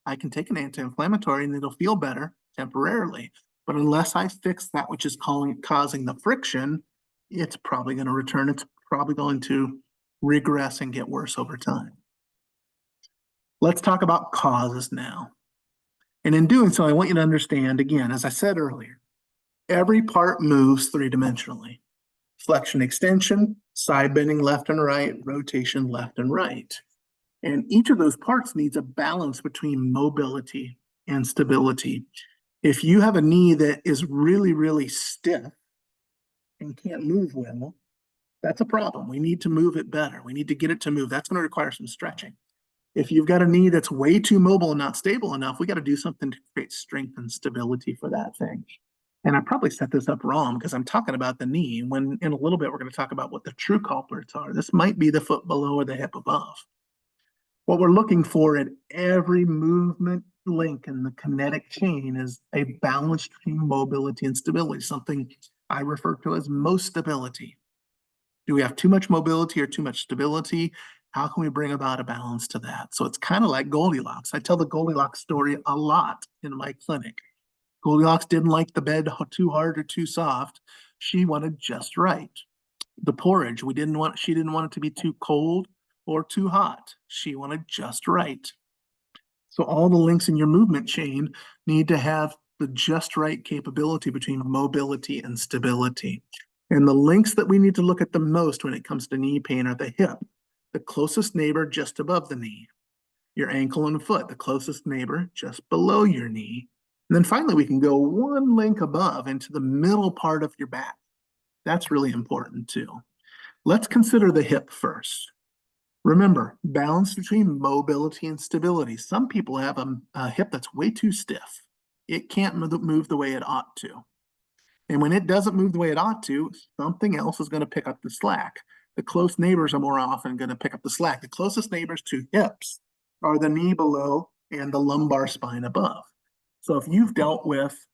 S2: I can take an anti-inflammatory and it'll feel better temporarily. But unless I fix that which is causing the friction, it's probably going to return. It's probably going to regress and get worse over time. Let's talk about causes now. And in doing so, I want you to understand, again, as I said earlier, every part moves three-dimensionally. Flexion, extension, side bending left and right, rotation left and right. And each of those parts needs a balance between mobility and stability. If you have a knee that is really, really stiff and can't move well, that's a problem. We need to move it better. We need to get it to move. That's going to require some stretching. If you've got a knee that's way too mobile and not stable enough, we got to do something to create strength and stability for that thing. And I probably set this up wrong because I'm talking about the knee, when in a little bit we're going to talk about what the true culprits are. This might be the foot below or the hip above. What we're looking for at every movement link in the kinetic chain is a balance between mobility and stability, something I refer to as most stability. Do we have too much mobility or too much stability? How can we bring about a balance to that? So it's kind of like Goldilocks. I tell the Goldilocks story a lot in my clinic. Goldilocks didn't like the bed too hard or too soft. She wanted just right. The porridge, she didn't want it to be too cold or too hot. She wanted just right. So all the links in your movement chain need to have the just right capability between mobility and stability. And the links that we need to look at the most when it comes to knee pain are the hip, the closest neighbor just above the knee, your ankle and foot, the closest neighbor just below your knee. And then finally, we can go one link above into the middle part of your back. That's really important too. Let's consider the hip first. Remember, balance between mobility and stability. Some people have a hip that's way too stiff. It can't move the way it ought to. And when it doesn't move the way it ought to, something else is going to pick up the slack. The close neighbors are more often going to pick up the slack. The closest neighbors to hips are the knee below and the lumbar spine above. So if you've dealt with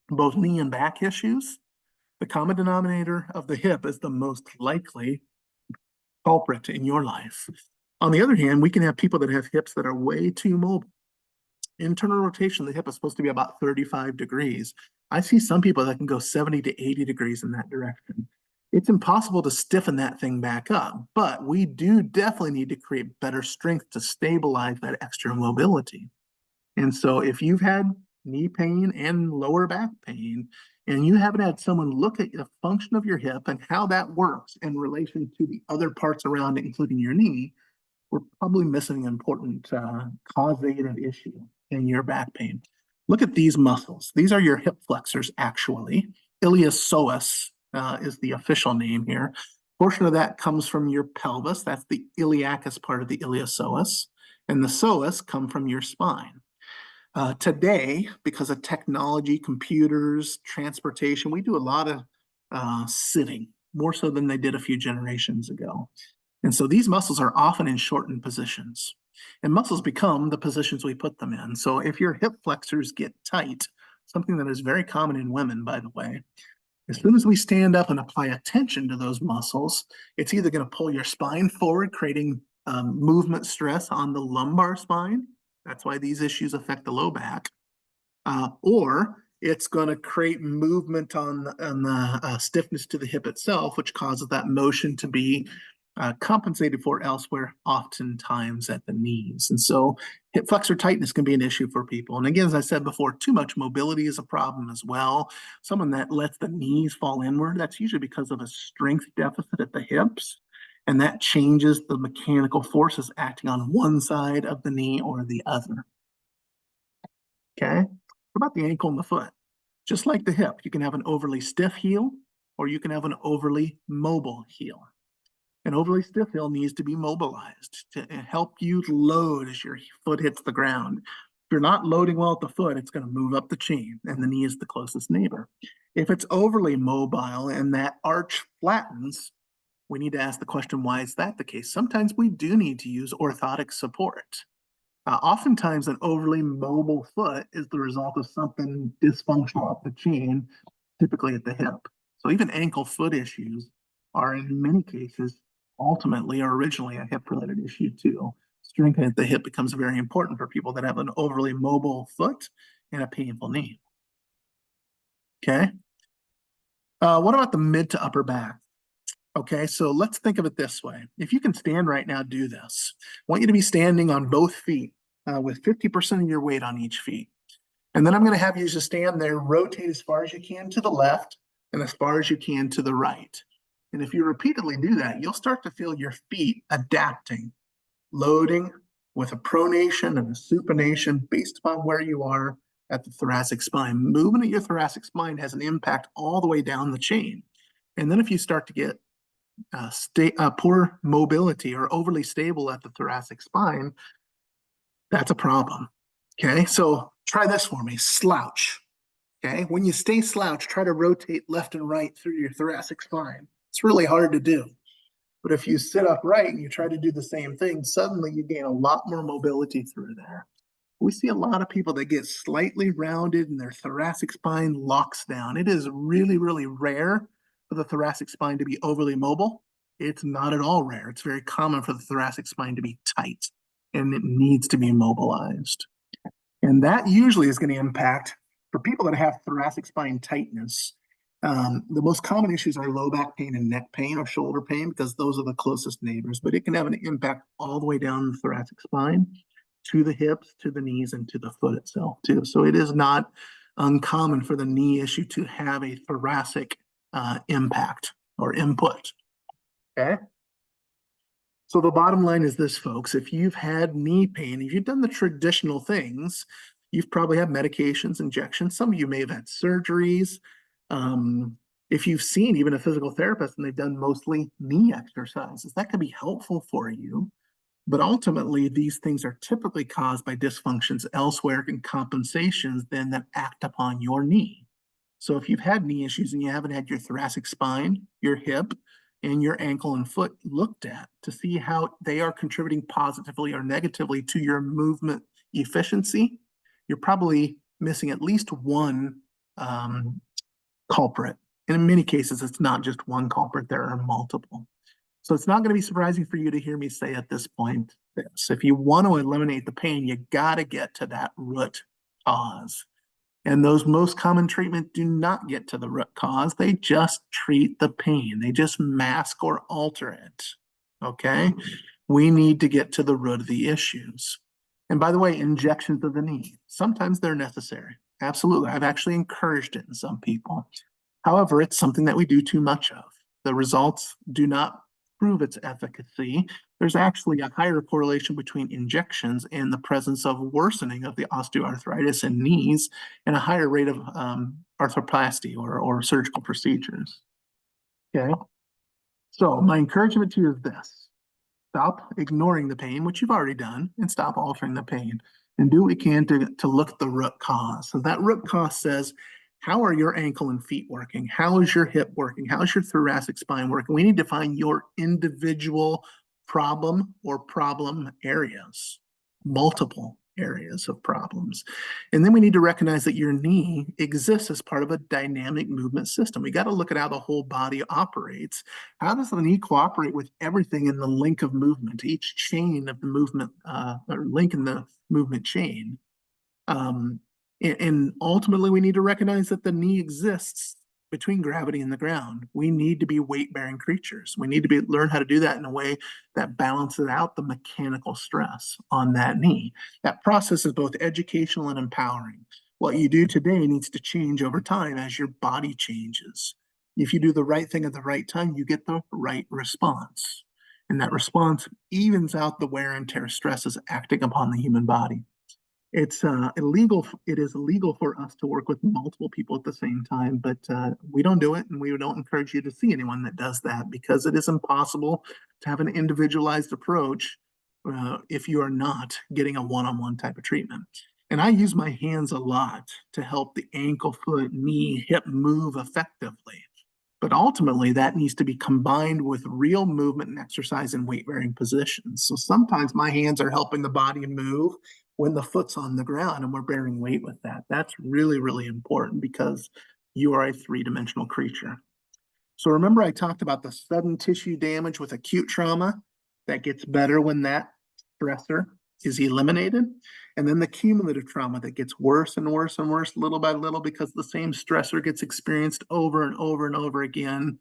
S2: both knee and back issues, the common denominator of the hip is the most likely culprit in your life. On the other hand, we can have people that have hips that are way too mobile. Internal rotation of the hip is supposed to be about 35 degrees. I see some people that can go 70 to 80 degrees in that direction. It's impossible to stiffen that thing back up, but we do definitely need to create better strength to stabilize that extra mobility. And so if you've had knee pain and lower back pain, and you haven't had someone look at the function of your hip and how that works in relation to the other parts around it, including your knee, we're probably missing an important causative issue in your back pain. Look at these muscles. These are your hip flexors, actually. Iliopsoas is the official name here. Portion of that comes from your pelvis. That's the iliacus part of the iliopsoas. And the psoas come from your spine. Today, because of technology, computers, transportation, we do a lot of sitting, more so than they did a few generations ago. And so these muscles are often in shortened positions. And muscles become the positions we put them in. So if your hip flexors get tight, something that is very common in women, by the way, as soon as we stand up and apply attention to those muscles, it's either going to pull your spine forward, creating movement stress on the lumbar spine. That's why these issues affect the low back. Or it's going to create movement on the stiffness to the hip itself, which causes that motion to be compensated for elsewhere, oftentimes at the knees. And so hip flexor tightness can be an issue for people. And again, as I said before, too much mobility is a problem as well. Someone that lets the knees fall inward, that's usually because of a strength deficit at the hips. And that changes the mechanical forces acting on one side of the knee or the other. Okay, what about the ankle and the foot? Just like the hip, you can have an overly stiff heel or you can have an overly mobile heel. An overly stiff heel needs to be mobilized to help you load as your foot hits the ground. If you're not loading well at the foot, it's going to move up the chain, and the knee is the closest neighbor. If it's overly mobile and that arch flattens, we need to ask the question, why is that the case? Sometimes we do need to use orthotic support. Oftentimes, an overly mobile foot is the result of something dysfunctional up the chain, typically at the hip. So even ankle foot issues are in many cases ultimately or originally a hip-related issue too. Strength at the hip becomes very important for people that have an overly mobile foot and a painful knee. Okay. What about the mid to upper back? Okay, so let's think of it this way. If you can stand right now, do this. I want you to be standing on both feet with 50% of your weight on each feet. And then I'm going to have you just stand there, rotate as far as you can to the left and as far as you can to the right. And if you repeatedly do that, you'll start to feel your feet adapting, loading with a pronation and a supination based upon where you are at the thoracic spine. Movement at your thoracic spine has an impact all the way down the chain. And then if you start to get poor mobility or overly stable at the thoracic spine, that's a problem. Okay, so try this for me, slouch. Okay, when you stay slouched, try to rotate left and right through your thoracic spine. It's really hard to do. But if you sit upright and you try to do the same thing, suddenly you gain a lot more mobility through there. We see a lot of people that get slightly rounded and their thoracic spine locks down. It is really, really rare for the thoracic spine to be overly mobile. It's not at all rare. It's very common for the thoracic spine to be tight, and it needs to be mobilized. And that usually is going to impact, for people that have thoracic spine tightness, the most common issues are low back pain and neck pain or shoulder pain, because those are the closest neighbors, but it can have an impact all the way down the thoracic spine to the hips, to the knees, and to the foot itself too. So it is not uncommon for the knee issue to have a thoracic impact or input. Okay. So the bottom line is this, folks: if you've had knee pain, if you've done the traditional things, you've probably had medications, injections. Some of you may have had surgeries. If you've seen even a physical therapist and they've done mostly knee exercises, that could be helpful for you. But ultimately, these things are typically caused by dysfunctions elsewhere and compensations then that act upon your knee. So if you've had knee issues and you haven't had your thoracic spine, your hip, and your ankle and foot looked at to see how they are contributing positively or negatively to your movement efficiency, you're probably missing at least one culprit. And in many cases, it's not just one culprit, there are multiple. So it's not going to be surprising for you to hear me say at this point this: if you want to eliminate the pain, you got to get to that root cause. And those most common treatments do not get to the root cause. They just treat the pain. They just mask or alter it. Okay? We need to get to the root of the issues. And by the way, injections of the knee, sometimes they're necessary. Absolutely. I've actually encouraged it in some people. However, it's something that we do too much of. The results do not prove its efficacy. There's actually a higher correlation between injections and the presence of worsening of the osteoarthritis in knees, and a higher rate of arthroplasty or surgical procedures. Okay. So my encouragement to you is this: stop ignoring the pain, which you've already done, and stop altering the pain, and do what we can to look at the root cause. So that root cause says, how are your ankle and feet working? How is your hip working? How is your thoracic spine working? We need to find your individual problem or problem areas, multiple areas of problems. And then we need to recognize that your knee exists as part of a dynamic movement system. We got to look at how the whole body operates. How does the knee cooperate with everything in the link of movement, each chain of the movement, or link in the movement chain? And ultimately, we need to recognize that the knee exists between gravity and the ground. We need to be weight-bearing creatures. We need to learn how to do that in a way that balances out the mechanical stress on that knee. That process is both educational and empowering. What you do today needs to change over time as your body changes. If you do the right thing at the right time, you get the right response. And that response evens out the wear and tear stresses acting upon the human body. It's illegal. It is illegal for us to work with multiple people at the same time, but we don't do it, and we don't encourage you to see anyone that does that, because it is impossible to have an individualized approach if you are not getting a one-on-one type of treatment. And I use my hands a lot to help the ankle, foot, knee, hip move effectively. But ultimately, that needs to be combined with real movement and exercise in weight-bearing positions. So sometimes my hands are helping the body move when the foot's on the ground and we're bearing weight with that. That's really, really important, because you are a three-dimensional creature. So remember, I talked about the sudden tissue damage with acute trauma that gets better when that stressor is eliminated, and then the cumulative trauma that gets worse and worse and worse little by little because the same stressor gets experienced over and over and over again,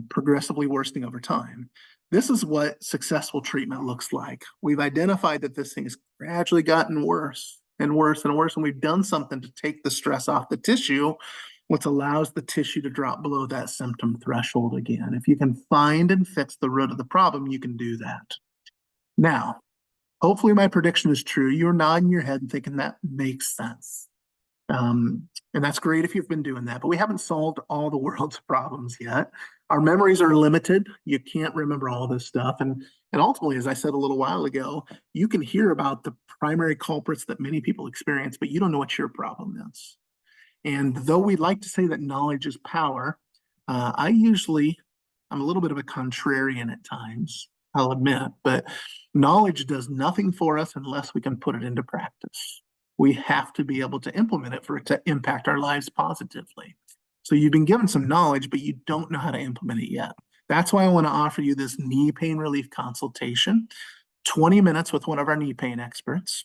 S2: progressively worsening over time. This is what successful treatment looks like. We've identified that this thing has gradually gotten worse and worse and worse, and we've done something to take the stress off the tissue, which allows the tissue to drop below that symptom threshold again. If you can find and fix the root of the problem, you can do that. Now, Hopefully my prediction is true. You're nodding your head and thinking that makes sense. And that's great if you've been doing that, but we haven't solved all the world's problems yet. Our memories are limited. You can't remember all this stuff. And ultimately, as I said a little while ago, you can hear about the primary culprits that many people experience, but you don't know what your problem is. And though we like to say that knowledge is power, I'm a little bit of a contrarian at times, I'll admit, but knowledge does nothing for us unless we can put it into practice. We have to be able to implement it for it to impact our lives positively. So you've been given some knowledge, but you don't know how to implement it yet. That's why I want to offer you this knee pain relief consultation, 20 minutes with one of our knee pain experts.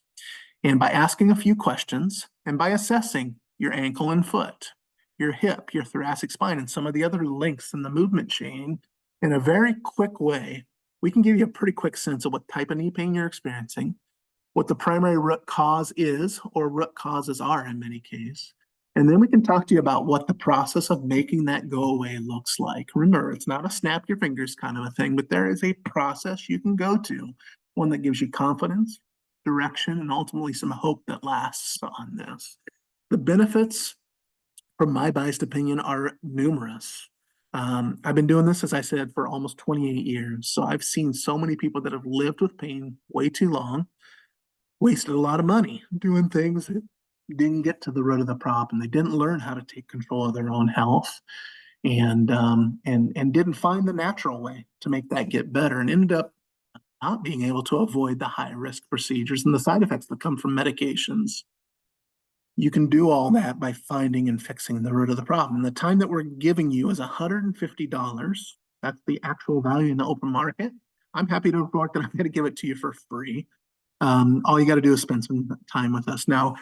S2: And by asking a few questions and by assessing your ankle and foot, your hip, your thoracic spine, and some of the other links in the movement chain in a very quick way, we can give you a pretty quick sense of what type of knee pain you're experiencing, what the primary root cause is, or root causes are in many cases. And then we can talk to you about what the process of making that go away looks like. Remember, it's not a snap your fingers kind of a thing, but there is a process you can go to, one that gives you confidence, direction, and ultimately some hope that lasts on this. The benefits, from my biased opinion, are numerous. I've been doing this, as I said, for almost 28 years. So I've seen so many people that have lived with pain way too long, wasted a lot of money doing things that didn't get to the root of the problem. They didn't learn how to take control of their own health, and didn't find the natural way to make that get better, and ended up not being able to avoid the high risk procedures and the side effects that come from medications. You can do all that by finding and fixing the root of the problem. The time that we're giving you is $150. That's the actual value in the open market. I'm happy to report that I'm going to give it to you for free. All you got to do is spend some time with us. Now,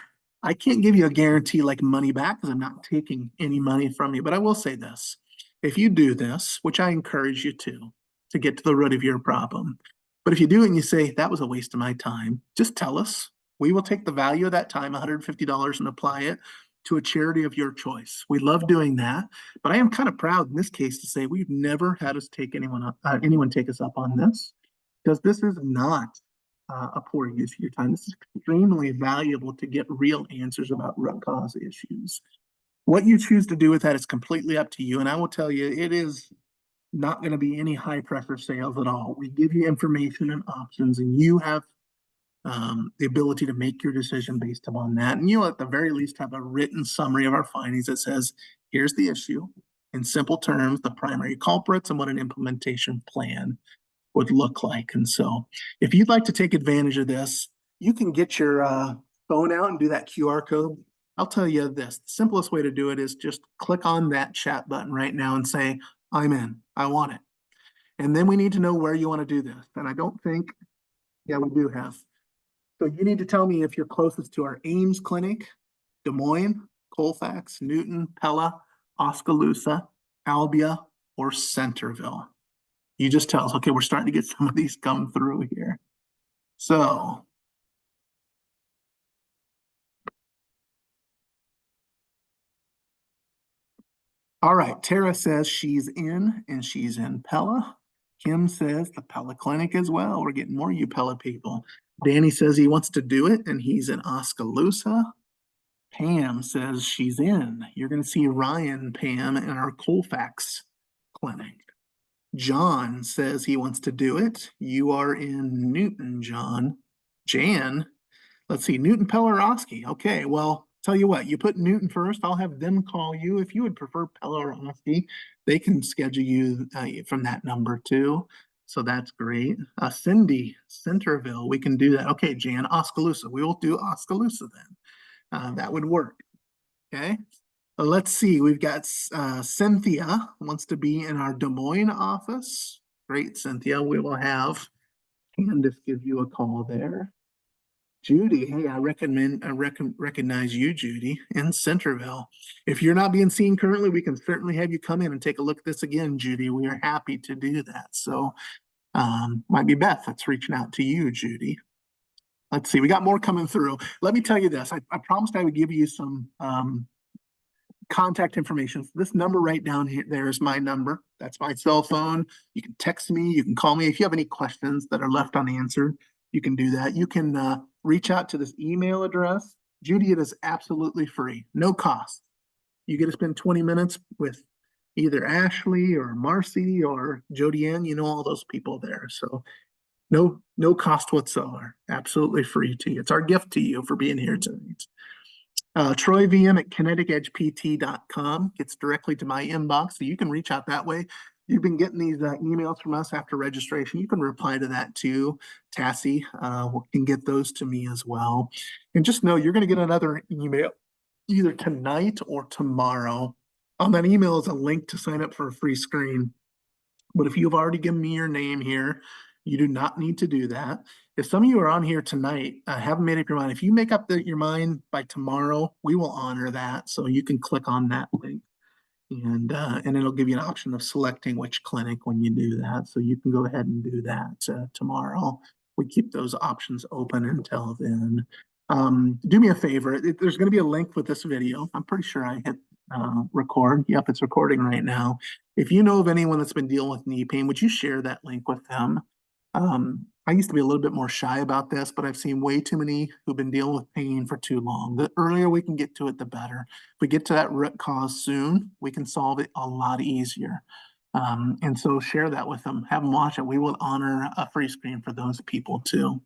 S2: I can't give you a guarantee like money back because I'm not taking any money from you, but I will say this. If you do this, which I encourage you to get to the root of your problem, but if you do it and you say, that was a waste of my time, just tell us. We will take the value of that time, $150, and apply it to a charity of your choice. We love doing that, but I am kind of proud in this case to say we've never had us take anyone take us up on this, because this is not a poor use of your time. This is extremely valuable to get real answers about root cause issues. What you choose to do with that is completely up to you, and I will tell you, it is not going to be any high pressure sales at all. We give you information and options, and you have the ability to make your decision based upon that. And you'll at the very least have a written summary of our findings that says, here's the issue, in simple terms, the primary culprits, and what an implementation plan would look like. And so if you'd like to take advantage of this, you can get your phone out and do that QR code. I'll tell you this, the simplest way to do it is just click on that chat button right now and say, I'm in, I want it. And then we need to know where you want to do this. And I don't think, yeah, we do have. So you need to tell me if you're closest to our Ames Clinic, Des Moines, Colfax, Newton, Pella, Oskaloosa, Albia, or Centerville. You just tell us, okay, we're starting to get some of these come through here. So all right, Tara says she's in, and she's in Pella. Kim says the Pella Clinic as well. We're getting more you Pella people. Danny says he wants to do it, and he's in Oskaloosa. Pam says she's in. You're going to see Ryan, Pam, in our Colfax Clinic. John says he wants to do it. You are in Newton, John. Jan, let's see, Newton, Pella, or Oski. Okay, well, tell you what, you put Newton first. I'll have them call you. If you would prefer Pella or Oski, they can schedule you from that number too. So that's great. Cindy, Centerville, we can do that. Okay, Jan, Oskaloosa. We will do Oskaloosa then. That would work. Okay. Let's see. We've got Cynthia wants to be in our Des Moines office. Great, Cynthia. We will have Candace give you a call there. Judy, hey, I recognize you, Judy, in Centerville. If you're not being seen currently, we can certainly have you come in and take a look at this again, Judy. We are happy to do that. So might be Beth that's reaching out to you, Judy. Let's see, we got more coming through. Let me tell you this. I promised I would give you some contact information. This number right down here, there is my number. That's my cell phone. You can text me, you can call me if you have any questions that are left unanswered. you can do that. You can reach out to this email address. Judy, it is absolutely free, no cost. You get to spend 20 minutes with either Ashley or Marcy or Jody Ann, you know, all those people there. So no cost whatsoever. Absolutely free to you. It's our gift to you for being here tonight. Troy VM at kineticedgept.com gets directly to my inbox, so you can reach out that way. You've been getting these emails from us after registration. You can reply to that too. Tassie can get those to me as well. And just know you're going to get another email either tonight or tomorrow. On that email is a link to sign up for a free screen. But if you've already given me your name here, you do not need to do that. If some of you are on here tonight, haven't made up your mind, if you make up your mind by tomorrow, we will honor that. So you can click on that link and it'll give you an option of selecting which clinic when you do that. So you can go ahead and do that tomorrow. We keep those options open until then. Do me a favor. There's going to be a link with this video. I'm pretty sure I hit record. Yep, it's recording right now. If you know of anyone that's been dealing with knee pain, would you share that link with them? I used to be a little bit more shy about this, but I've seen way too many who've been dealing with pain for too long. The earlier we can get to it, the better. If we get to that root cause soon, we can solve it a lot easier. And so share that with them. Have them watch it. We will honor a free screen for those people too.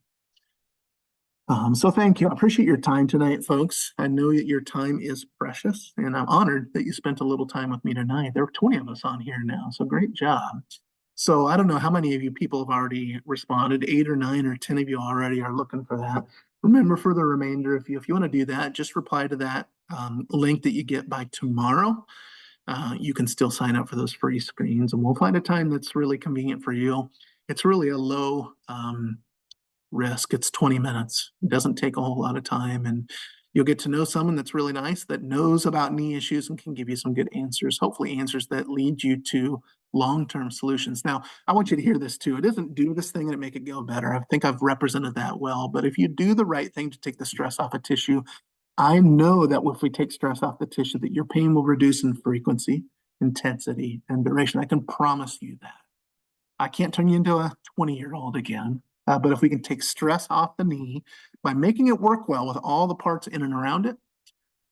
S2: So thank you. I appreciate your time tonight, folks. I know that your time is precious, and I'm honored that you spent a little time with me tonight. There are 20 of us on here now, so great job. So I don't know how many of you people have already responded. 8 or 9 or 10 of you already are looking for that. Remember, for the remainder, if you want to do that, just reply to that link that you get by tomorrow. You can still sign up for those free screens, and we'll find a time that's really convenient for you. It's really a low risk. It's 20 minutes. It doesn't take a whole lot of time, and you'll get to know someone that's really nice, that knows about knee issues and can give you some good answers, hopefully answers that lead you to long-term solutions. Now, I want you to hear this too. It doesn't do this thing and make it go better. I think I've represented that well, but if you do the right thing to take the stress off a tissue, I know that if we take stress off the tissue, that your pain will reduce in frequency, intensity, and duration. I can promise you that. I can't turn you into a 20-year-old again. But if we can take stress off the knee by making it work well with all the parts in and around it,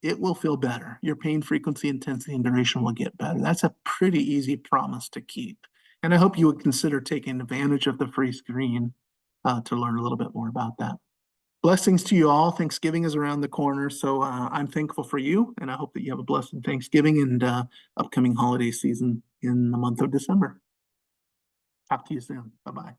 S2: it will feel better. Your pain frequency, intensity, and duration will get better. That's a pretty easy promise to keep. And I hope you would consider taking advantage of the free screen to learn a little bit more about that. Blessings to you all. Thanksgiving is around the corner, so I'm thankful for you, and I hope that you have a blessed Thanksgiving and upcoming holiday season in the month of December. Talk to you soon. Bye-bye.